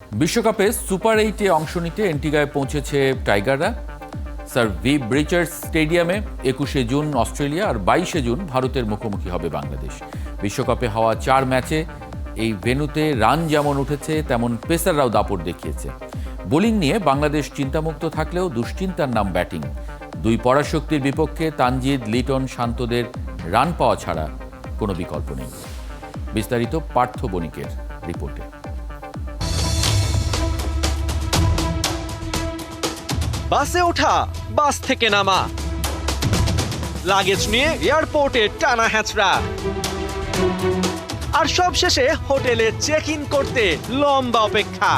বিশ্বকাপে সুপার 8-এ অংশ নিতে এন্টিগায় পৌঁছেছে টাইগাররা। স্যার ভিভ রিচার্ডস স্টেডিয়ামে 21শে জুন অস্ট্রেলিয়া আর 22শে জুন ভারতের মুখোমুখি হবে বাংলাদেশ। বিশ্বকাপে হওয়া 4 ম্যাচে এই ভেন্যুতে রান যেমন উঠেছে তেমন পেসাররাও দাপট দেখিয়েছে। বোলিং নিয়ে বাংলাদেশ চিন্তামুক্ত থাকলেও দুশ্চিন্তার নাম ব্যাটিং। দুই পরাশক্তির বিপক্ষে তানজিদ, লিটন, শান্তদের রান পাওয়া ছাড়া কোনো বিকল্প নেই। বিস্তারিত পার্থ বণিকের রিপোর্টে। বাসে ওঠা, বাস থেকে নামা, লাগেজ নিয়ে এয়ারপোর্টে টানা হ্যাচড়া, আর সব শেষে হোটেলে চেক ইন করতে লম্বা অপেক্ষা।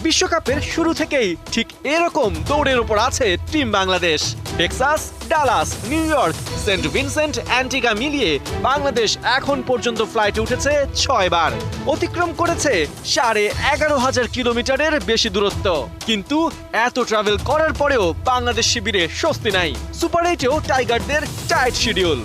বিশ্বকাপের শুরু থেকেই ঠিক এরকম দৌড়ের উপর আছে team Bangladesh. Texas, Dallas, New York, Saint Vincent, Antigua মিলিয়ে বাংলাদেশ এখন পর্যন্ত ফ্লাইটে উঠেছে 6 বার, অতিক্রম করেছে 11,500 কিলোমিটারের বেশি দূরত্ব। কিন্তু এত ট্রাভেল করার পরেও বাংলাদেশ শিবিরে স্বস্তি নাই। সুপার 8-এও টাইগারদের টাইট শিডিউল।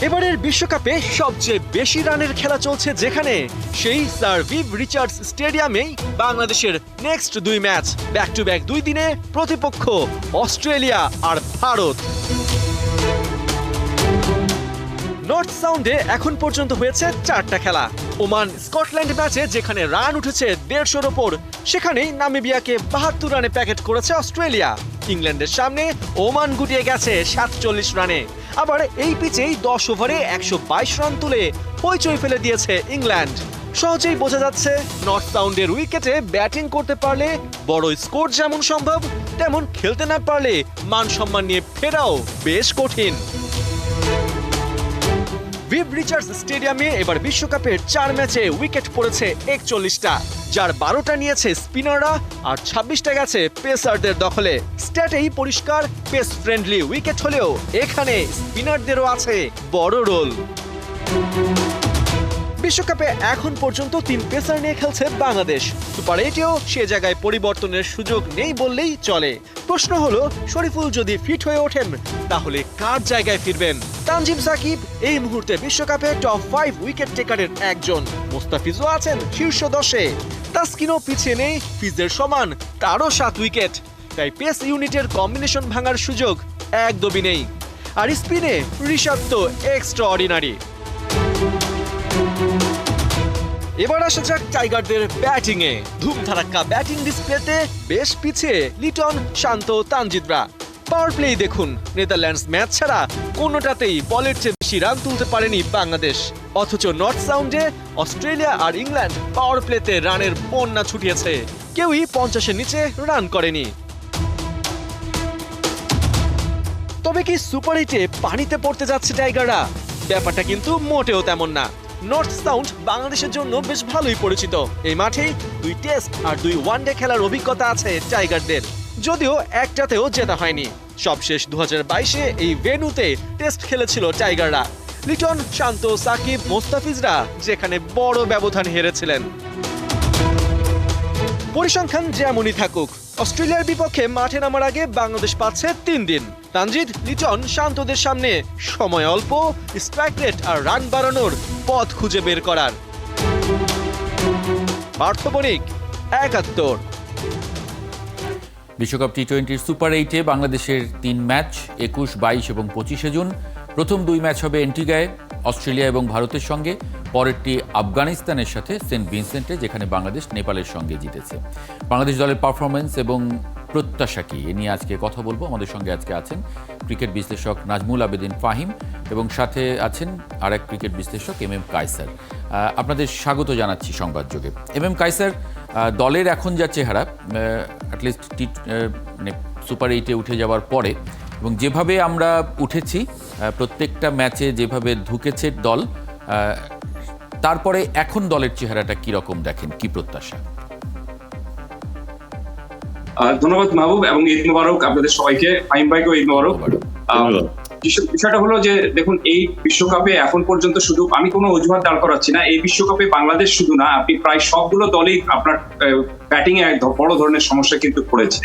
এবারের বিশ্বকাপে সবচেয়ে বেশি রানের খেলা চলছে যেখানে, সেই স্যার ভিভ রিচার্ডস স্টেডিয়ামেই বাংলাদেশের next 2 match back to back 2 দিনে, প্রতিপক্ষ অস্ট্রেলিয়া আর ভারত। নর্থ সাউন্ডে এখন পর্যন্ত হয়েছে 4টা খেলা। ওমান স্কটল্যান্ড ম্যাচে যেখানে রান উঠেছে 150-র ওপর, সেখানেই নামিবিয়াকে 72 রানে প্যাকেট করেছে অস্ট্রেলিয়া। ইংল্যান্ডের সামনে ওমান গুটিয়ে গেছে 47 রানে। আবার এই পিচেই 10 ওভারে 122 রান তুলে হইচই ফেলে দিয়েছে ইংল্যান্ড। সহজেই বোঝা যাচ্ছে নর্থ সাউন্ডের উইকেটে ব্যাটিং করতে পারলে বড় স্কোর যেমন সম্ভব, তেমন খেলতে না পারলে মান সম্মান নিয়ে ফেরাও বেশ কঠিন। ভিভ রিচার্ডস স্টেডিয়ামে এবার বিশ্বকাপের 4 ম্যাচে উইকেট পড়েছে 41টা, যার 12টা নিয়েছে স্পিনাররা আর 26টা গেছে পেসারদের দখলে। স্ট্যাটেই পরিষ্কার পেস ফ্রেন্ডলি উইকেট হলেও এখানে স্পিনারদেরও আছে বড় রোল। বিশ্বকাপে এখন পর্যন্ত 3 পেসার নিয়ে খেলছে বাংলাদেশ। সুপার 8-এও সে জায়গায় পরিবর্তনের সুযোগ নেই বললেই চলে। প্রশ্ন হলো, শরীফুল যদি ফিট হয়ে ওঠেন তাহলে কার জায়গায় ফিরবেন? তানজিম সাকিব এই মুহূর্তে বিশ্বকাপে টপ 5 উইকেট টেকারের একজন। মোস্তাফিজও আছেন শীর্ষ 10-এ। তাসকিনও পিছিয়ে নেই ফিজের সমান, তারও 7 উইকেট। তাই পেস ইউনিটের কম্বিনেশন ভাঙার সুযোগ একদমই নেই। আর স্পিনে ঋষভ তো এক্সট্রা অর্ডিনারি। এবার আসা যাক টাইগারদের ব্যাটিং এ। ধুমধারাক্কা ব্যাটিং ডিসপ্লেতে বেশ পিছিয়ে লিটন, শান্ত, তানজিদরা। পাওয়ার প্লেই দেখুন, নেদারল্যান্ডস ম্যাচ ছাড়া কোনোটাতেই বলের চেয়ে বেশি রান তুলতে পারেনি বাংলাদেশ। অথচ নর্থ সাউন্ডে অস্ট্রেলিয়া আর ইংল্যান্ড পাওয়ার প্লেতে রানের বন্যা ছুটিয়েছে, কেউই 50-এর নিচে রান করেনি। তবে কি সুপার 8-এ পানিতে পড়তে যাচ্ছে টাইগাররা? ব্যাপারটা কিন্তু মোটেও তেমন না। নর্থ সাউন্ড বাংলাদেশের জন্য বেশ ভালোই পরিচিত। এই মাঠেই 2 টেস্ট আর 2 ওয়ানডে খেলার অভিজ্ঞতা আছে টাইগারদের, যদিও একটাতেও জেতা হয়নি। সবশেষ 2022-এ এই ভেন্যুতে টেস্ট খেলেছিল টাইগাররা। লিটন, শান্ত, সাকিব, মোস্তাফিজরা যেখানে বড় ব্যবধান হেরেছিলেন। পরিসংখ্যান যেমনই থাকুক, অস্ট্রেলিয়ার বিপক্ষে মাঠে নামার আগে বাংলাদেশ পাচ্ছে 3 দিন। তানজিদ, লিটন, শান্তদের সামনে সময় অল্প, স্ট্রাইক রেট আর রান বাড়ানোর পথ খুঁজে বের করার। পার্থ বণিক, 71। বিশ্বকাপ টি-20 সুপার 8-এ বাংলাদেশের 3 ম্যাচ 21, 22 এবং 25শে জুন। প্রথম 2 ম্যাচ হবে এন্টিগায় অস্ট্রেলিয়া এবং ভারতের সঙ্গে, পরেরটি আফগানিস্তানের সাথে সেন্ট ভিনসেন্টে, যেখানে বাংলাদেশ নেপালের সঙ্গে জিতেছে। বাংলাদেশ দলের পারফরমেন্স এবং প্রত্যাশা কি, এ নিয়ে আজকে কথা বলবো। আমাদের সঙ্গে আজকে আছেন ক্রিকেট বিশ্লেষক নাজমুল আবেদিন ফাহিম এবং সাথে আছেন আরেক ক্রিকেট বিশ্লেষক এম কায়সার। আপনাদের স্বাগত জানাচ্ছি সংবাদযোগে। এম কায়সার, দলের এখন যা চেহারা, অ্যাটলিস্ট সুপার 8-এ উঠে যাওয়ার পরে এবং যেভাবে আমরা উঠেছি, প্রত্যেকটা ম্যাচে যেভাবে ঢুকেছে দল, তারপরে এখন দলের চেহারাটা কি রকম দেখেন, কি প্রত্যাশা? ধন্যবাদ মাহবুব, এবং ঈদ মোবারক আপনাদের সবাইকে। ফাহিম ভাইকেও ঈদ মোবারক। বিষয়টা হলো যে দেখুন, এই বিশ্বকাপে এখন পর্যন্ত শুধু আমি কোনো অজুহাত দাঁড় করাচ্ছি না, এই বিশ্বকাপে বাংলাদেশ শুধু না, আপনি প্রায় সবগুলো দলই আপনার ব্যাটিং এ বড় ধরনের সমস্যা কিন্তু পড়েছে।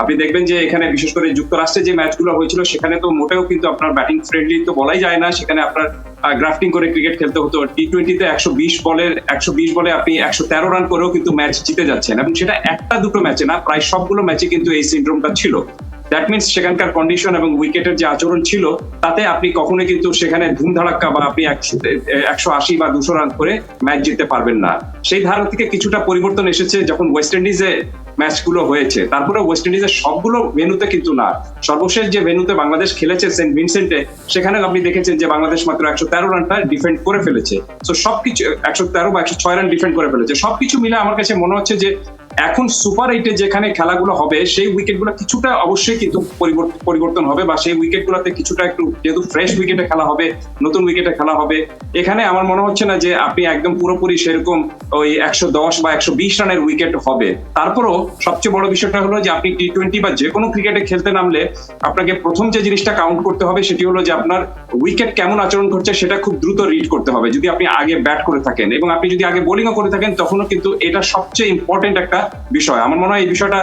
আপনি দেখবেন যে এখানে বিশেষ করে যুক্তরাষ্ট্রে যে ম্যাচগুলো হয়েছিল সেখানে তো মোটেও কিন্তু আপনার ব্যাটিং ফ্রেন্ডলি তো বলাই যায় না, সেখানে আপনার গ্রাফটিং করে ক্রিকেট খেলতে হতো। টি-20-তে 120 বলে আপনি 113 রান করেও কিন্তু ম্যাচ জিতে যাচ্ছেন, এবং সেটা একটা দুটো ম্যাচে না, প্রায় সবগুলো ম্যাচে কিন্তু এই সিনড্রোমটা ছিল। দ্যাট মিনস সেখানকার কন্ডিশন এবং উইকেটের যে আচরণ ছিল তাতে আপনি কখনোই কিন্তু সেখানে ধুমধাড়াক্কা বা আপনি 180 বা 200 রান করে ম্যাচ জিততে পারবেন না। সেই ধারা থেকে কিছুটা পরিবর্তন এসেছে যখন ওয়েস্ট ইন্ডিজে ম্যাচগুলো হয়েছে। তারপরে ওয়েস্ট ইন্ডিজের সবগুলো ভেন্যুতে কিন্তু না, সর্বশেষ যে ভেন্যুতে বাংলাদেশ খেলেছে সেন্ট ভিনসেন্টে, সেখানে আপনি দেখেছেন যে বাংলাদেশ মাত্র 113 রানটা ডিফেন্ড করে ফেলেছে। তো সবকিছু 113 বা 106 রান ডিফেন্ড করে ফেলেছে। সবকিছু মিলে আমার কাছে মনে হচ্ছে যে এখন সুপার 8-এ যেখানে খেলাগুলো হবে সেই উইকেটগুলো কিছুটা অবশ্যই কিন্তু পরিবর্তন হবে, বা সেই উইকেটগুলোতে কিছুটা একটু, যেহেতু ফ্রেশ উইকেটে খেলা হবে, নতুন উইকেটে খেলা হবে, এখানে আমার মনে হচ্ছে না যে আপনি একদম পুরোপুরি সেরকম ওই 110 বা 120 রানের উইকেট হবে। তারপরও সবচেয়ে বড় বিষয়টা হলো যে আপনি টি-20 বা যে কোনো ক্রিকেটে খেলতে নামলে আপনাকে প্রথম যে জিনিসটা কাউন্ট করতে হবে সেটি হলো যে আপনার উইকেট কেমন আচরণ করছে সেটা খুব দ্রুত রিড করতে হবে। যদি আপনি আগে ব্যাট করে থাকেন এবং আপনি যদি আগে বোলিংও করে থাকেন, তখনও কিন্তু এটা সবচেয়ে ইম্পর্টেন্ট একটা বিষয়। আমার মনে হয় এই বিষয়টা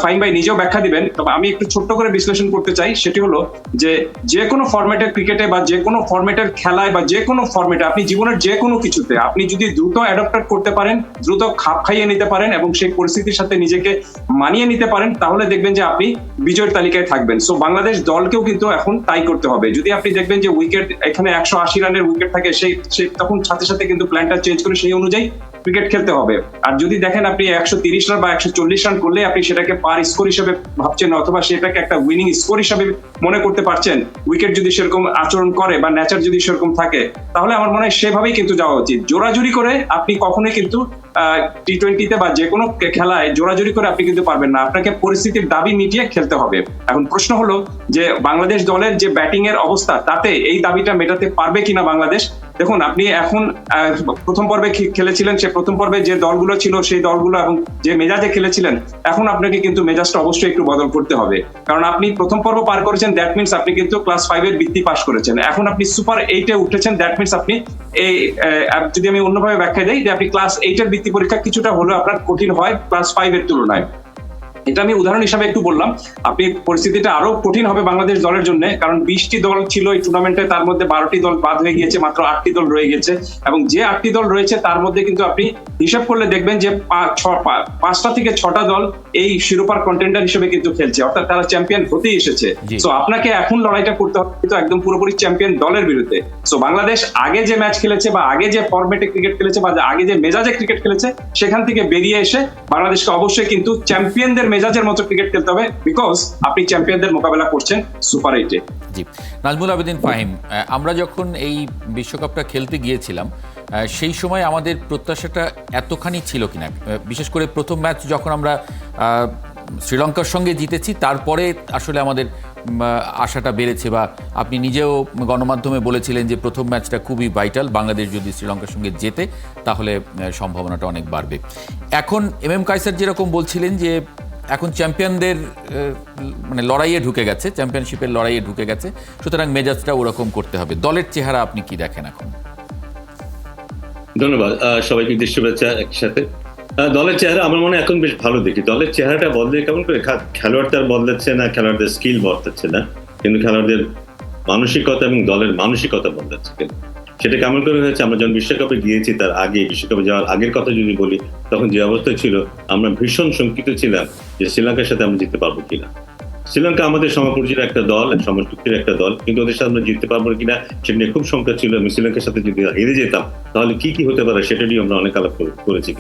ফাহিম ভাই নিজেও ব্যাখ্যা দিবেন, তবে আমি একটু ছোট্ট করে বিশ্লেষণ করতে চাই। সেটি হলো যে কোনো ফরম্যাটের ক্রিকেটে বা যে কোনো ফরম্যাটের খেলায় বা যে কোনো ফরম্যাটে আপনি জীবনের যে কোনো কিছুতে আপনি যদি দ্রুত অ্যাডাপ্ট করতে পারেন, দ্রুত খাপ খাইয়ে নিতে পারেন এবং সেই পরিস্থিতির সাথে নিজেকে মানিয়ে নিতে পারেন, তাহলে দেখবেন যে আপনি বিজয়ের তালিকায় থাকবেন। সো বাংলাদেশ দলকেও কিন্তু এখন তাই করতে হবে। যদি আপনি দেখবেন যে উইকেট এখানে 180 রানের উইকেট থাকে, সেই তখন সাথে সাথে কিন্তু প্ল্যানটা চেঞ্জ করে সেই অনুযায়ী ক্রিকেট খেলতে হবে। আর যদি দেখেন আপনি 130 রান বা 140 রান করলে আপনি সেটাকে পার স্কোর হিসেবে ভাবছেন, অথবা সেটাকে একটা উইনিং স্কোর হিসেবে মনে করতে পারছেন, উইকেট যদি সেরকম আচরণ করে বা নেচার যদি সেরকম থাকে, তাহলে আমার মনে হয় সেভাবেই কিন্তু যাওয়া উচিত। জোরাজুরি করে আপনি কখনোই কিন্তু টি-20-তে বা যে কোনো খেলায় জোরাজুরি করে আপনি কিন্তু পারবেন না। আপনাকে পরিস্থিতির দাবি মিটিয়ে খেলতে হবে। এখন প্রশ্ন হলো যে বাংলাদেশ দলের যে ব্যাটিং এর অবস্থা, তাতে এই দাবিটা মেটাতে পারবে কিনা বাংলাদেশ। দেখুন, আপনি এখন প্রথম পর্বে খেলেছিলেন, সে প্রথম পর্বে যে দলগুলো ছিল সেই দলগুলো এবং যে মেজাজে খেলেছিলেন, এখন আপনাকে কিন্তু মেজাজটা অবশ্যই একটু বদল করতে হবে। কারণ আপনি প্রথম পর্ব পার করেছেন, দ্যাট মিনস আপনি কিন্তু ক্লাস 5-এর বৃত্তি পাস করেছেন। এখন আপনি সুপার 8-এ উঠেছেন, দ্যাট মিনস আপনি এই, যদি আমি অন্যভাবে ব্যাখ্যা দিই, যে আপনি ক্লাস 8-এর বৃত্তি পরীক্ষা কিছুটা হলেও আপনার কঠিন হয় ক্লাস 5-এর তুলনায়। এটা আমি উদাহরণ হিসাবে একটু বললাম। আপনি পরিস্থিতিটা আরো কঠিন হবে বাংলাদেশ দলের জন্য, কারণ 20টি দল ছিল এই টুর্নামেন্টে, তার মধ্যে 12টি দল বাদ হয়ে গিয়েছে, মাত্র 8টি দল রয়ে গেছে। এবং যে 8টি দল রয়েছে তার মধ্যে কিন্তু আপনি হিসাব করলে দেখবেন যে 5টা থেকে 6টা দল এই শিরোপার কন্টেন্ডার হিসেবে কিন্তু খেলছে, অর্থাৎ তারা চ্যাম্পিয়ন হতেই এসেছে। সো আপনাকে এখন লড়াইটা করতে হবে কিন্তু একদম পুরোপুরি চ্যাম্পিয়ন দলের বিরুদ্ধে। সো বাংলাদেশ আগে যে ম্যাচ খেলেছে বা আগে যে ফরম্যাটে ক্রিকেট খেলেছে বা আগে যে মেজাজে ক্রিকেট খেলেছে, সেখান থেকে বেরিয়ে এসে বাংলাদেশকে অবশ্যই কিন্তু চ্যাম্পিয়নদের মেজাজের মতো ক্রিকেট খেলতে হবে, বিকজ আপনি চ্যাম্পিয়নদের মোকাবেলা করছেন সুপার 8-এ। জি, নাজমুল আবেদিন ফাহিম, আমরা যখন এই বিশ্বকাপটা খেলতে গিয়েছিলাম সেই সময় আমাদের প্রত্যাশাটা এতখানি ছিল কিনা, বিশেষ করে প্রথম ম্যাচ যখন আমরা শ্রীলঙ্কার সঙ্গে জিতেছি, তারপরে আসলে আমাদের আশাটা বেড়েছে, বা আপনি নিজেও গণমাধ্যমে বলেছিলেন যে প্রথম ম্যাচটা খুবই ভাইটাল, বাংলাদেশ যদি শ্রীলঙ্কার সঙ্গে জেতে তাহলে সম্ভাবনাটা অনেক বাড়বে। এখন এম কায়সার যেরকম বলছিলেন যে এখন চ্যাম্পিয়নদের মানে লড়াইয়ে ঢুকে গেছে, চ্যাম্পিয়নশিপের লড়াইয়ে ঢুকে গেছে, সুতরাং মেজাজটা ওরকম করতে হবে। দলের চেহারা আপনি কি দেখেন এখন? ধন্যবাদ সবাইকে, শুভেচ্ছা একসাথে। দলের চেহারা আমার মনে হয় এখন বেশ ভালো দেখি। দলের চেহারাটা বদলে কেমন করে, খেলোয়াড় তার বদলাচ্ছে না, খেলোয়াড়দের স্কিল বদলাচ্ছে না, কিন্তু খেলোয়াড়দের মানসিকতা এবং দলের মানসিকতা বদলাচ্ছে। কিন্তু সেটা কেমন করে হয়েছে, আমরা যখন বিশ্বকাপে গিয়েছি তার আগে, বিশ্বকাপে যাওয়ার আগের কথা যদি বলি, তখন যে অবস্থা ছিল আমরা ভীষণ শঙ্কিত ছিলাম যে শ্রীলঙ্কার সাথে আমরা জিততে পারবো কিনা। শ্রীলঙ্কা আমাদের সমপরিচিত একটা দল, সমশক্তির একটা দল, কিন্তু ওদের সাথে আমরা জিততে পারবো কিনা সেটা নিয়ে খুব শঙ্কা ছিল। আমি শ্রীলঙ্কার সাথে যদি হেরে যেতাম তাহলে কি কি হতে পারে সেটা নিয়ে আমরা অনেক আলাপ করেছি।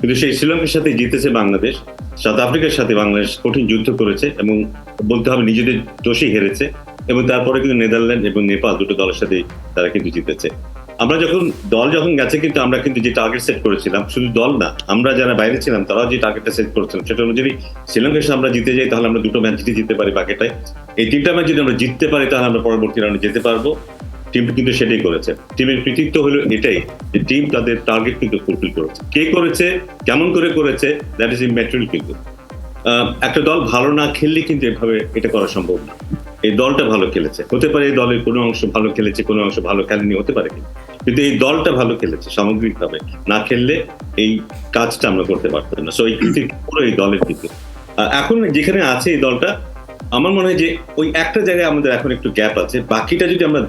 কিন্তু সেই শ্রীলঙ্কার সাথে জিতেছে বাংলাদেশ, সাউথ আফ্রিকার সাথে বাংলাদেশ কঠিন যুদ্ধ করেছে এবং বলতে হবে নিজেদের দোষেই হেরেছে, এবং তারপরে কিন্তু নেদারল্যান্ড এবং নেপাল দুটো দলের সাথে তারা কিন্তু জিতেছে। আমরা যখন গেছে, কিন্তু আমরা কিন্তু যে টার্গেট সেট করেছিলাম, শুধু দল না, আমরা যারা বাইরে ছিলাম তারাও যে টার্গেটটা সেট করেছিলাম, সেটা অনুযায়ী শ্রীলঙ্কার সাথে আমরা জিতে যাই তাহলে আমরা দুটো ম্যাচ জিতে পারি বাকিটাই। এই 3টা ম্যাচ যদি আমরা জিততে পারি তাহলে আমরা পরবর্তী রাউন্ডে যেতে পারবো। টিম কিন্তু সেটাই করেছে। টিমের কৃতিত্ব হলো এটাই যে টিম তাদের টার্গেট কিন্তু ফুলফিল করেছে। কে করেছে, কেমন করে করেছে, দ্যাট ইজ ইম্যাটেরিয়াল। কিন্তু একটা দল ভালো না খেললে কিন্তু এভাবে এটা করা সম্ভব না। এই দলটা ভালো খেলেছে, হতে পারে এই দলের কোনো অংশ ভালো খেলেছে, কোনো অংশ ভালো খেলেনি, হতে পারে, কিন্তু এই দলটা ভালো খেলেছে সামগ্রিকভাবে। না খেললে এই কাজটা আমরা করতে পারতাম না। সো এই কৃতিত্ব পুরো এই দলের কৃতিত্ব। এখন যেখানে আছে এই দলটা, আমার মনে হয় যে ওই একটা জায়গায় আমাদের এখন একটু গ্যাপ আছে। বাকিটা যদি আমরা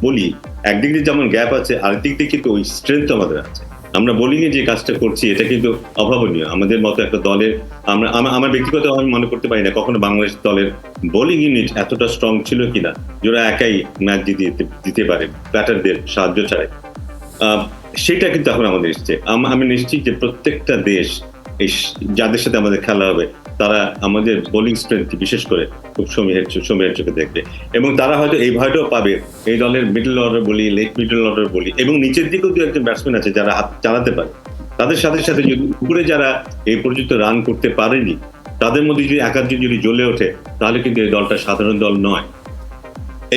বলি, একদিক দিয়ে যেমন গ্যাপ আছে, আরেকদিক দিয়ে কিন্তু ওই স্ট্রেংথ আমাদের আছে। আমরা বোলিংয়ে যে কাজটা করছি এটা কিন্তু অভাবনীয়। আমাদের মতো একটা দলের আমার ব্যক্তিগত আমি মনে করতে পারি না কখনো বাংলাদেশ দলের বোলিং ইউনিট এতটা স্ট্রং ছিল কিনা যারা একাই ম্যাচ দিতে পারে ব্যাটারদের সাহায্য ছাড়াই। সেটা কিন্তু এখন আমাদের এসছে। আমি নিশ্চিত যে প্রত্যেকটা দেশ এই যাদের সাথে আমাদের খেলা হবে তারা আমাদের বোলিং স্ট্রেংথ বিশেষ করে খুব সময়ের চোখে দেখবে, এবং তারা হয়তো এই ভয়টাও পাবে এই দলের মিডল অর্ডার বলি, লেগ মিডল অর্ডার বলি, এবং নিচের দিকেও দু একজন ব্যাটসম্যান আছে যারা হাত চালাতে পারে। তাদের সাথে সাথে যদি উপরে যারা এই পর্যন্ত রান করতে পারেনি তাদের মধ্যে যদি একাধিক যদি জ্বলে ওঠে তাহলে কিন্তু এই দলটা সাধারণ দল নয়।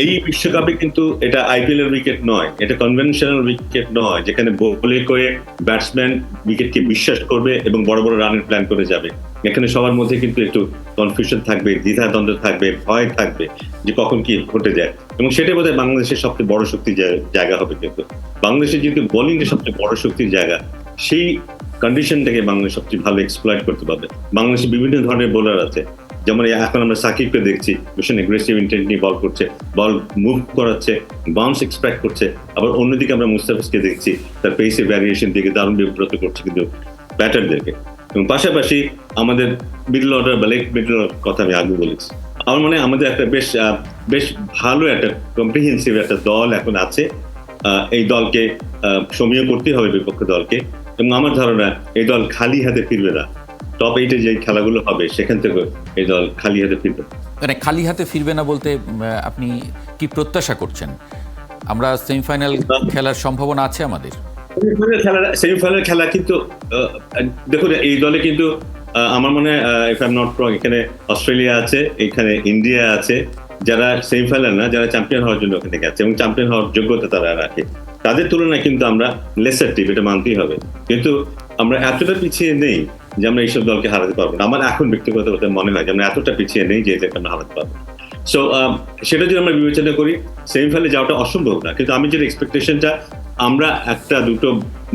এই বিশ্বকাপে কিন্তু এটা আইপিএল এর উইকেট নয়, এটা কনভেনশনাল উইকেট নয় যেখানে বোলিং করে ব্যাটসম্যান উইকেটকে বিশ্বাস করবে এবং বড় বড় রানের প্ল্যান করে যাবে। এখানে সবার মধ্যে কিন্তু একটু কনফিউশন থাকবে, দ্বিধাদ্বন্দ্ব থাকবে, ভয় থাকবে যে কখন কি ঘটে যায়, এবং সেটাই বোধহয় বাংলাদেশের সবচেয়ে বড় শক্তির জায়গা হবে। কিন্তু বাংলাদেশের যেহেতু বোলিং এর সবচেয়ে বড় শক্তির জায়গা, সেই কন্ডিশনটাকে বাংলাদেশ সবচেয়ে ভালো এক্সপ্লয়েট করতে পারবে। বাংলাদেশে বিভিন্ন ধরনের বোলার আছে, যেমন এখন আমরা সাকিবকে দেখছি ভীষণ এগ্রেসিভ ইন্টেন্ট নিয়ে বল করছে, বল মুভ করাচ্ছে, বাউন্স এক্সপেক্ট করছে। আবার অন্যদিকে আমরা মুস্তাফিজকে দেখছি তার পেসের ভ্যারিয়েশন দিকে দারুণ বিব্রত করছে কিন্তু ব্যাটারদেরকে। এবং পাশাপাশি আমাদের মিডল অর্ডার বা লেগ মিডল কথা আমি আগে বলেছি। আমার মনে হয় আমাদের একটা বেশ ভালো একটা কম্প্রিহেন্সিভ একটা দল এখন আছে। এই দলকে সমীহ করতে হবে বিপক্ষ দলকে, এবং আমার ধারণা এই দল খালি হাতে ফিরবে না। টপ 8-এ যে খেলাগুলো হবে সেখান থেকে এই দল খালি হাতে ফিরবে। মানে খালি হাতে ফিরবে না বলতে আপনি কি প্রত্যাশা করছেন? আমরা সেমিফাইনাল খেলার সম্ভাবনা আছে আমাদের? সেমিফাইনাল খেলা কিন্তু দেখুন এই দলে কিন্তু আমার মনে হয় if I am not wrong এখানে অস্ট্রেলিয়া আছে, এখানে ইন্ডিয়া আছে, যারা সেমিফাইনাল না যারা চ্যাম্পিয়ন হওয়ার জন্য ওখানে গেছে এবং চ্যাম্পিয়ন হওয়ার যোগ্যতা তারা রাখে। তাদের তুলনায় কিন্তু আমরা লেসার টিম, এটা মানতেই হবে। কিন্তু আমরা এতটা পিছিয়ে নেই যে আমরা এইসব দলকে হারাতে পারবো না। আমার এখন ব্যক্তিগত মনে হয় যে আমরা এতটা পিছিয়ে নেই যে এদেরকে আমরা হারাতে পারবো। সো সেটা যদি আমরা বিবেচনা করি সেমিফাইনালে যাওয়াটা অসম্ভব না, কিন্তু আমি যে এক্সপেকটেশনটা আমরা একটা দুটো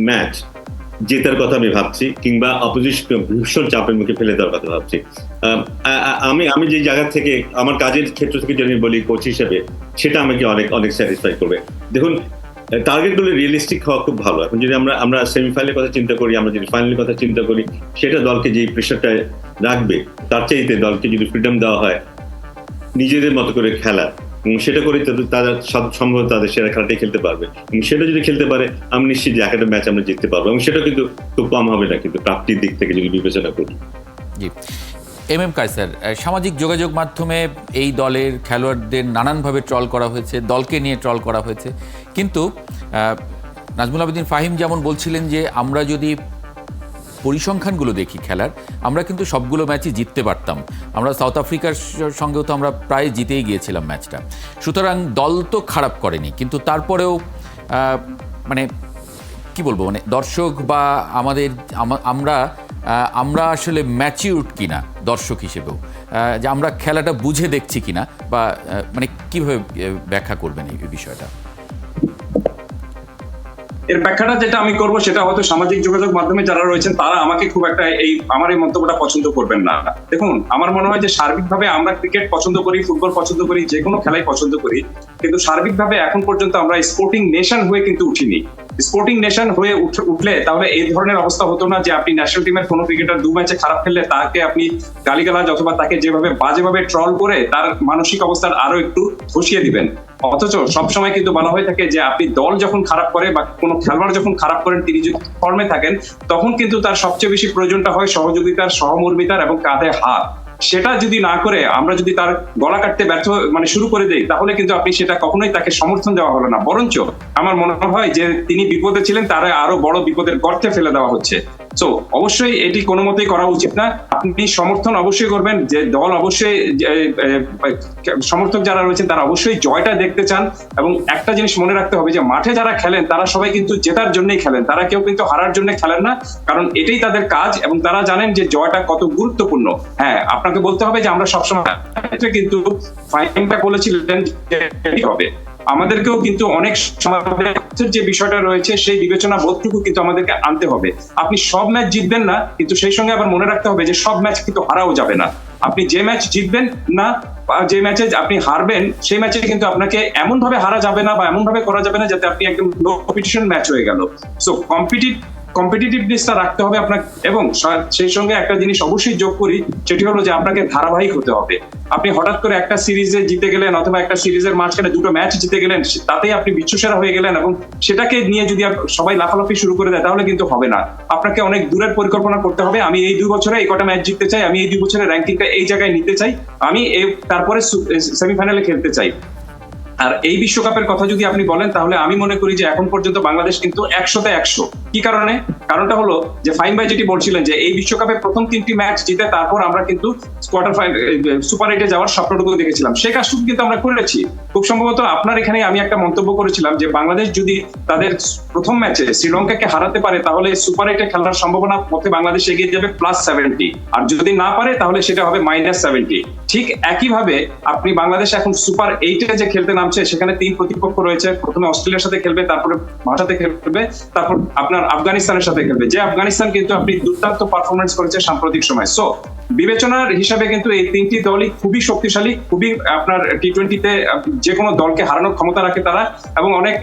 ম্যাচ জেতার কথা আমি ভাবছি, কিংবা অপোজিশন ভীষণ চাপের মুখে ফেলে দেওয়ার কথা ভাবছি। আমি যে জায়গা থেকে আমার কাজের ক্ষেত্র থেকে যদি বলি কোচ হিসেবে, সেটা আমাকে অনেক স্যাটিসফাই করবে। দেখুন টার্গেটগুলো রিয়েলিস্টিক হওয়া খুব ভালো। এখন যদি আমরা সেমিফাইনালের কথা চিন্তা করি, আমরা যদি ফাইনালের কথা চিন্তা করি, সেটা দলকে যে প্রেশারটা রাখবে তার চাইতে দলকে যদি ফ্রিডম দেওয়া হয় নিজেদের মতো করে খেলা, এবং সেটা করে তারা সম্ভবত তাদের সেরা খেলাটাই খেলতে পারবে, এবং সেটা যদি খেলতে পারে আমি নিশ্চিত যে একটা ম্যাচ আমরা জিততে পারবো, এবং সেটা কিন্তু খুব কম হবে না কিন্তু প্রাপ্তির দিক থেকে যদি বিবেচনা করি। জি, এম কায়সার, সামাজিক যোগাযোগ মাধ্যমে এই দলের খেলোয়াড়দের নানানভাবে ট্রল করা হয়েছে, দলকে নিয়ে ট্রল করা হয়েছে, কিন্তু নাজমুল আবেদিন ফাহিম যেমন বলছিলেন যে আমরা যদি পরিসংখ্যানগুলো দেখি খেলার, আমরা কিন্তু সবগুলো ম্যাচই জিততে পারতাম। আমরা সাউথ আফ্রিকার সঙ্গেও তো আমরা প্রায় জিতেই গিয়েছিলাম ম্যাচটা। সুতরাং দল তো খারাপ করেনি, কিন্তু তারপরেও মানে কি বলবো, মানে দর্শক বা আমরা আসলে ম্যাচিউরড কিনা দর্শক হিসেবেও, যে আমরা খেলাটা বুঝে দেখছি কিনা, বা মানে কিভাবে ব্যাখ্যা করবেন এই বিষয়টা? এর ব্যাখ্যাটা যেটা আমি করব সেটা হয়তো সামাজিক যোগাযোগ মাধ্যমে যারা রয়েছেন তারা আমাকে খুব একটা আমার এই মন্তব্যটা পছন্দ করবেন না। দেখুন, আমার মনে হয় যে সার্বিকভাবে আমরা ক্রিকেট পছন্দ করি, ফুটবল পছন্দ করি, যে কোনো খেলাই পছন্দ করি, কিন্তু সার্বিকভাবে এখন পর্যন্ত আমরা স্পোর্টিং নেশন হয়ে কিন্তু উঠিনি। স্পোর্টিং নেশন হয়ে উঠলে তাহলে এই ধরনের অবস্থা হতো না যে আপনি ন্যাশনাল টিমের কোনো ক্রিকেটার 2 ম্যাচে খারাপ খেললে তাকে আপনি গালিগালাজ অথবা তাকে যেভাবে বাজেভাবে ট্রল করে তার মানসিক অবস্থার আরো একটু ধসিয়ে দিবেন। অথচ সবসময় কিন্তু বলা হয়ে থাকে যে আপনি দল যখন খারাপ করে বা কোনো খেলোয়াড় যখন খারাপ করেন, তিনি যদি ফর্মে থাকেন, তখন কিন্তু তার সবচেয়ে বেশি প্রয়োজনটা হয় সহযোগিতার, সহমর্মিতার এবং কাঁধে হাত। সেটা যদি না করে আমরা যদি তার গলা কাটতে শুরু করে দেই, তাহলে কিন্তু আপনি সেটা কখনোই তাকে সমর্থন দেওয়া হলো না, বরঞ্চ আমার মনে হয় যে তিনি বিপদে ছিলেন তারা আরো বড় বিপদের গর্তে ফেলে দেওয়া হচ্ছে। সো অবশ্যই এটি কোনো মতেই করা উচিত না। আপনি সমর্থন অবশ্যই করবেন, যে দল অবশ্যই সমর্থক যারা রয়েছেন তারা অবশ্যই জয়টা দেখতে চান, এবং একটা জিনিস মনে রাখতে হবে যে মাঠে যারা খেলেন তারা সবাই কিন্তু জেতার জন্যই খেলেন, তারা কেউ কিন্তু হারার জন্য খেলেন না, কারণ এটাই তাদের কাজ এবং তারা জানেন যে জয়টা কত গুরুত্বপূর্ণ। হ্যাঁ, আপনাকে বলতে হবে যে আমরা সবসময় কিন্তু ফাইনটা বলেছিলেন হবে, আমাদেরকেও কিন্তু অনেক সমাজের যে বিষয়টা রয়েছে সেই বিবেচনা বোধটুকু কিন্তু আমাদেরকে আনতে হবে। আপনি সব ম্যাচ জিতবেন না, কিন্তু সেই সঙ্গে আবার মনে রাখতে হবে যে সব ম্যাচ কিন্তু হারাও যাবে না। আপনি যে ম্যাচ জিতবেন না, যে ম্যাচে আপনি হারবেন, সেই ম্যাচে কিন্তু আপনাকে এমন ভাবে হারা যাবে না বা এমন ভাবে করা যাবে না যাতে আপনি একদম লো কম্পিটিশন ম্যাচ হয়ে গেল। সো কম্পিটিটিভনেসটা রাখতে হবে আপনাকে, এবং সেই সঙ্গে একটা জিনিস অবশ্যই যোগ করি, সেটি হলো যে আপনাকে ধারাবাহিক হতে হবে। আপনি হঠাৎ করে একটা সিরিজে জিতে গেলেন অথবা একটা সিরিজের মাঝখানে দুটো ম্যাচ জিতে গেলেন, তাতেই আপনি বিশ্বসেরা হয়ে গেলেন এবং সেটাকে নিয়ে যদি সবাই লাফালাফি শুরু করে দেয় তাহলে কিন্তু হবে না। আপনাকে অনেক দূরের পরিকল্পনা করতে হবে। আমি এই 2 বছরে এই কটা ম্যাচ জিততে চাই, আমি এই 2 বছরের র্যাঙ্কিংটা এই জায়গায় নিতে চাই, আমি তারপরে সেমিফাইনালে খেলতে চাই। আর এই বিশ্বকাপের কথা যদি আপনি বলেন তাহলে আমি মনে করি যে এখন পর্যন্ত বাংলাদেশ কিন্তু 100-তে 100। কি কারণে? কারণটা হলো যে ফাইম ভাই যেটি বলছিলেন যে এই বিশ্বকাপে প্রথম 3টি ম্যাচ জিতে তারপর আমরা কিন্তু কোয়ার্টার ফাইনাল সুপার 8-এ যাওয়ার স্বপ্নটুকু দেখেছিলাম। সেই কাজটুকু কিন্তু আমরা করেছি। খুব সম্ভবত আপনার এখানে আমি একটা মন্তব্য করেছিলাম যে বাংলাদেশ যদি তাদের প্রথম ম্যাচে শ্রীলঙ্কাকে হারাতে পারে তাহলে সুপার 8-এ খেলার সম্ভাবনা পথে বাংলাদেশ এগিয়ে যাবে +70, আর যদি না পারে তাহলে সেটা হবে -70। ঠিক একইভাবে আপনি বাংলাদেশ এখন সুপার 8-এ যে খেলতে নামছে সেখানে 3 প্রতিপক্ষ রয়েছে। প্রথমে অস্ট্রেলিয়ার সাথে খেলবে, তারপরে ভারতের সাথে খেলবে, তারপর আপনার আফগানিস্তানের সাথে খেলবে, যে আফগানিস্তান কিন্তু আপনি দুর্দান্ত পারফরমেন্স করেছে সাম্প্রতিক সময়। সো বিবেচনার হিসাবে কিন্তু এই 3টি দলই খুবই শক্তিশালী, খুবই আপনার টি-20-তে যে কোনো দলকে হারানোর ক্ষমতা রাখে তারা, এবং অনেক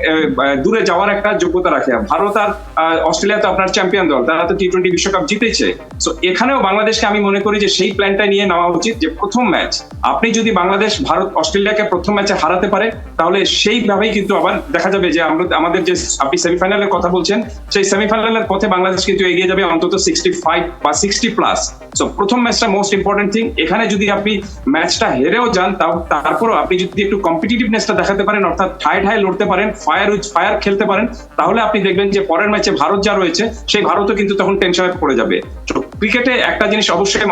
দূরে যাওয়ার একটা যোগ্যতা রাখে। ভারত আর অস্ট্রেলিয়া তো আপনার চ্যাম্পিয়ন দল, তারা তো টি-20 বিশ্বকাপ জিতেছে। সো এখানেও বাংলাদেশকে আমি মনে করি যে সেই প্ল্যানটা নিয়ে নেওয়া উচিত যে প্রথম ম্যাচ আপনি যদি বাংলাদেশ ভারত অস্ট্রেলিয়াকে প্রথম ম্যাচে হারাতে পারে তাহলে সেইভাবেই কিন্তু আবার দেখা যাবে যে আমাদের যে আপনি সেমিফাইনালের কথা বলছেন সেই সেমিফাইনালের পথে বাংলাদেশ কিন্তু এগিয়ে যাবে অন্তত 65 বা 60+। সো প্রথম ম্যাচটা মোস্ট ইম্পর্টেন্ট থিং। এখানে যদি আপনি ম্যাচটা হেরেও যান তারপরও আপনি যদি একটু কম্পিটিটিভনেসটা দেখাতে পারেন, অর্থাৎ ঠায় লড়তে পারেন, ফায়ার উইথ ফায়ার খেলতে পারেন, তাহলে আপনি দেখবেন যে পরের ম্যাচে ভারত যা রয়েছে সেই ভারতও কিন্তু তখন টেনশনে পড়ে যাবে। ক্রিকেটে একটা জিনিস অবশ্যই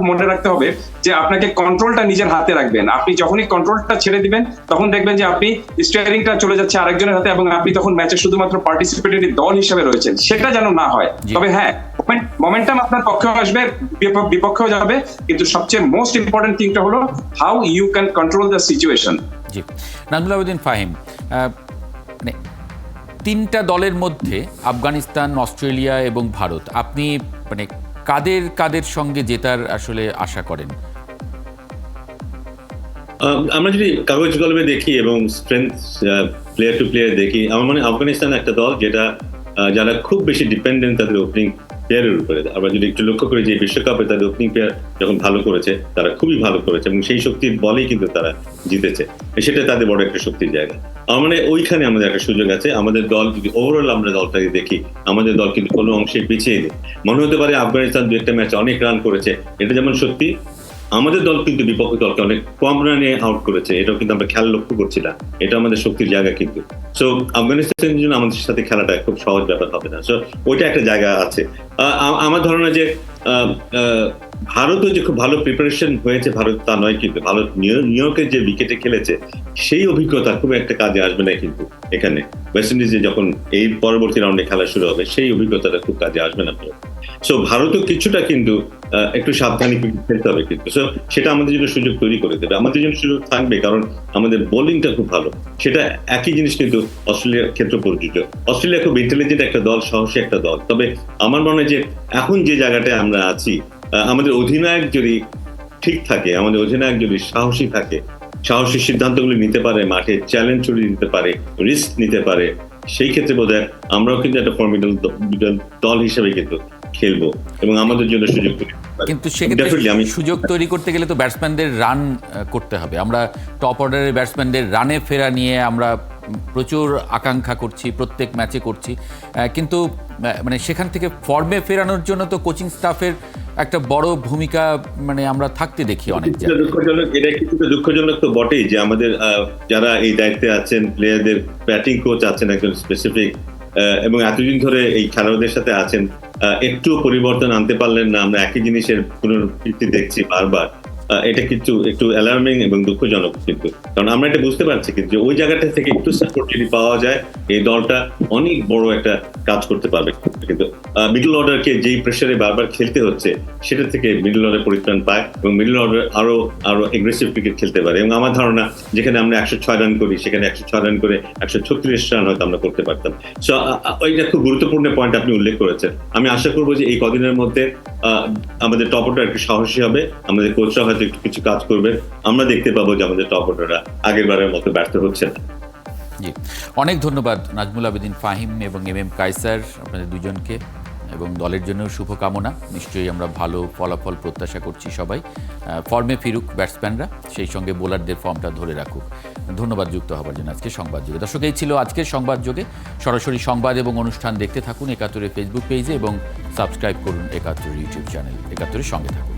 মনে রাখতে হবে যে আপনাকে কন্ট্রোলটা নিজের হাতে রাখবেন। আপনি যখনই কন্ট্রোলটা ছেড়ে দিবেন তখন দেখবেন যে আপনি স্টিয়ারিংটা চলে যাচ্ছে আরেকজনের হাতে এবং আপনি তখন ম্যাচে শুধুমাত্র পার্টিসিপেটরি দল হিসেবে রয়েছেন। সেটা যেন না হয়। তবে হ্যাঁ, মোমেন্টাম আপনার পক্ষেও আসবে, বিপক্ষেও যাবে, কিন্তু সবচেয়ে মোস্ট ইম্পর্টেন্ট থিংটা হলো how you can control the situation. জি, নাজমুল আবেদিন ফাহিম, মানে 3টা দলের মধ্যে আফগানিস্তান, অস্ট্রেলিয়া এবং ভারত, আপনি মানে কাদের সঙ্গে জেতার আসলে আশা করেন? আমরা যদি কাগজ কলমে দেখি এবং স্ট্রেংথ প্লেয়ার টু প্লেয়ার দেখি, আমার মনে আফগানিস্তান একটা দল যেটা যারা খুব বেশি ডিপেন্ডেন্ট তাদের ওপেনিং প্লেয়ারের উপরে। আমরা যদি একটু লক্ষ্য করি যে বিশ্বকাপে তাদের ওপেনিং প্লেয়ার যখন ভালো করেছে, তারা খুবই ভালো করেছে এবং সেই শক্তির বলেই কিন্তু তারা জিতেছে। সেটা তাদের বড় একটা শক্তির জায়গা। আমার মানে ওইখানে আমাদের একটা সুযোগ আছে। আমাদের দল যদি ওভারঅল আমরা দলটাকে দেখি, আমাদের দল কিন্তু কোনো অংশে পিছিয়ে নেই। মনে হতে পারে আফগানিস্তান 2-একটা ম্যাচে অনেক রান করেছে, এটা যেমন সত্যি। আমাদের দল কিন্তু বিপক্ষ দলকে অনেক কম রানে আউট করেছে, এটাও কিন্তু আমরা খেয়াল লক্ষ্য করছি না। এটা আমাদের শক্তির জায়গা কিন্তু। সো আফগানিস্তানের জন্য আমাদের সাথে খেলাটা খুব সহজ ব্যাপার হবে না। সো ওইটা একটা জায়গা আছে। আমার ধারণা যে ভারতও যে খুব ভালো প্রিপারেশন হয়েছে ভারত তা নয়, কিন্তু ভারত নিউ ইয়র্কের যে উইকেটে খেলেছে সেই অভিজ্ঞতা খুব একটা কাজে আসবে না কিন্তু এখানে। ওয়েস্ট ইন্ডিজে যখন এই পরবর্তী রাউন্ডে খেলা শুরু হবে সেই অভিজ্ঞতাটা খুব কাজে আসবে না। সো ভারতও কিছুটা কিন্তু একটু সাবধানে খেলতে হবে কিন্তু। সো সেটা আমাদের জন্য সুযোগ তৈরি করে দেবে, আমাদের জন্য সুযোগ থাকবে, কারণ আমাদের বোলিংটা খুব ভালো। সেটা একই জিনিস কিন্তু অস্ট্রেলিয়ার ক্ষেত্রে প্রযোজ্য। অস্ট্রেলিয়া খুব ইন্টেলিজেন্ট একটা দল, সাহসী একটা দল। তবে আমার মনে হয় যে এখন যে জায়গাটায় আমরা আছি, আমাদের অধিনায়ক যদি ঠিক থাকে, আমাদের অধিনায়ক যদি সাহসী থাকে, সাহসী সিদ্ধান্তগুলি নিতে পারে, মাঠে চ্যালেঞ্জ ছড়িয়ে দিতে পারে, রিস্ক নিতে পারে, সেই ক্ষেত্রে বোধহয় আমরাও কিন্তু একটা ফর্মিডেবল দল হিসেবে কিন্তু খেলবো এবং আমাদের জন্য সুযোগ তৈরি। কিন্তু সেক্ষেত্রে সুযোগ তৈরি করতে গেলে তো ব্যাটসম্যানদের রান করতে হবে। আমরা টপ অর্ডারের ব্যাটসম্যানদের রানে ফেরা নিয়ে আমরা প্রচুর আকাঙ্ক্ষা করছি, প্রত্যেক ম্যাচে করছি, কিন্তু মানে সেখান থেকে ফর্মে ফেরানোর জন্য তো কোচিং স্টাফের একটা বড় ভূমিকা মানে আমরা থাকতে দেখি অনেক জায়গায়। দুঃখজনক, এটা কিছুটা দুঃখজনক তো বটেই যে আমাদের যারা এই দায়িত্বে আছেন, প্লেয়ারদের ব্যাটিং কোচ আছেন একজন স্পেসিফিক, এবং এতদিন ধরে এই খেলোয়াড়দের সাথে আছেন, একটুও পরিবর্তন আনতে পারলেন না। আমরা একই জিনিসের পুনরাবৃত্তি দেখছি বারবার। এটা কিন্তু একটু অ্যালার্মিং এবং দুঃখজনক কিন্তু, কারণ আমরা এটা বুঝতে পারছি কিন্তু যে ওই জায়গাটা থেকে একটু সাপোর্ট যদি পাওয়া যায় এই দলটা অনেক বড় একটা কাজ করতে পারবে। কিন্তু মিডল অর্ডারকে যেই প্রেসারে বারবার খেলতে হচ্ছে সেটা থেকে মিডল অর্ডার পরিত্রাণ পায় এবং মিডল অর্ডার আরো এগ্রেসিভ ক্রিকেট খেলতে পারে। এবং আমার ধারণা যেখানে আমরা 106 রান করি সেখানে 106 রান করে 136 রান হয়তো আমরা করতে পারতাম। সো ওইটা খুব গুরুত্বপূর্ণ পয়েন্ট আপনি উল্লেখ করেছেন। আমি আশা করবো যে এই কদিনের মধ্যে আমাদের টপ অর্ডার একটু সাহসী হবে, আমাদের কোচরা হয়তো একটু কিছু কাজ করবে, আমরা দেখতে পাবো যে আমাদের টপ অর্ডাররা আগের বারের মতো ব্যর্থ হচ্ছে না। জি, অনেক ধন্যবাদ নাজমুল আবেদিন ফাহিম এবং এম কায়সার, আপনাদের দুজনকে, এবং দলের জন্য শুভকামনা। নিশ্চয়ই আমরা ভালো ফলাফল প্রত্যাশা করছি সবাই। ফর্মে ফিরুক ব্যাটসম্যানরা, সেই সঙ্গে বোলারদের ফর্মটা ধরে রাখুক। ধন্যবাদ যুক্ত হবার জন্য আজকে সংবাদ যোগে। দর্শক, এই ছিল আজকের সংবাদ যোগে। সরাসরি সংবাদ এবং অনুষ্ঠান দেখতে থাকুন ৭১-এর ফেসবুক পেজে এবং সাবস্ক্রাইব করুন ৭১ ইউটিউব চ্যানেল। ৭১-এর সঙ্গে থাকুন।